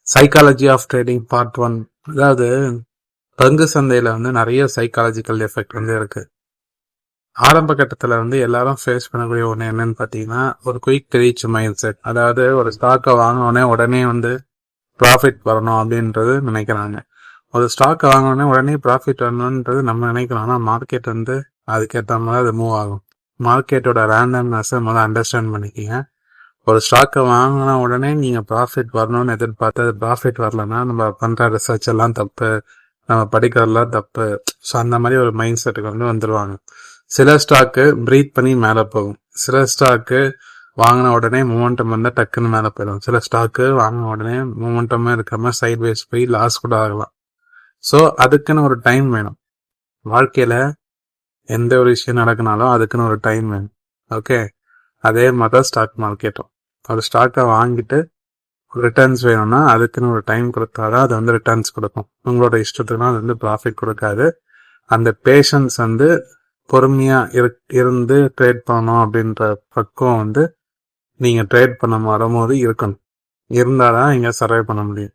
Psychology of trading part 1. அதாவது பங்கு சந்தையில நிறைய சைக்காலஜிக்கல் எஃபெக்ட் இருக்கு. ஆரம்ப கட்டத்துல எல்லாரும் ஃபேஸ் பண்ணக்கூடிய ஒண்ணு என்னன்னு பாத்தீங்கன்னா, ஒரு குயிக் ரீச் மைண்ட் செட். அதாவது ஒரு ஸ்டாக்கை வாங்கினோடனே உடனே ப்ராஃபிட் வரணும் அப்படின்றது நினைக்கிறாங்க. ஒரு ஸ்டாக்கை வாங்கினோடனே உடனே ப்ராஃபிட் வரணுன்றது நம்ம நினைக்கிறோம். ஆனா மார்க்கெட் அதுக்கேற்ற மாதிரி அது மூவ் ஆகும். மார்க்கெட்டோட ரேண்டம்னஸை முதல்ல அண்டர்ஸ்டாண்ட் பண்ணிக்கிங்க. ஒரு ஸ்டாக்கை வாங்கின உடனே நீங்க ப்ராஃபிட் வரணும்னு எதிர்பார்த்து அது ப்ராஃபிட் வரலன்னா நம்ம பண்ற ரிசர்ச் எல்லாம் தப்பு, நம்ம படிக்கிறதெல்லாம் தப்பு. ஸோ அந்த மாதிரி ஒரு மைண்ட் செட்டுக்கு வந்துருவாங்க. சில ஸ்டாக்கு பிரீத் பண்ணி மேலே போகும். சில ஸ்டாக்கு வாங்கின உடனே மூமெண்டம் டக்குன்னு மேலே போயிடும். சில ஸ்டாக்கு வாங்கின உடனே மூமெண்டமே இருக்காம சைட் வேஸ் போய் லாஸ் கூட ஆகலாம். ஸோ அதுக்குன்னு ஒரு டைம் வேணும். வாழ்க்கையில எந்த ஒரு விஷயம் நடக்குனாலும் அதுக்குன்னு ஒரு டைம் வேணும். ஓகே, அதே மாதிரி ஸ்டாக் மார்க்கெட்டும். ஒரு ஸ்டாக்கை வாங்கிட்டு ரிட்டர்ன்ஸ் வேணும்னா அதுக்குன்னு ஒரு டைம் கொடுத்தாதான் அது ரிட்டர்ன்ஸ் கொடுக்கும். உங்களோட இஷ்டத்துக்குனா அது ப்ராஃபிட் கொடுக்காது. அந்த பேஷன்ஸ் பொறுமையா இருந்து ட்ரேட் பண்ணணும் அப்படின்ற பக்குவம் நீங்க ட்ரேட் பண்ண வரும்போது இருக்கணும். இருந்தாதான் இங்க சர்வை பண்ண முடியும்.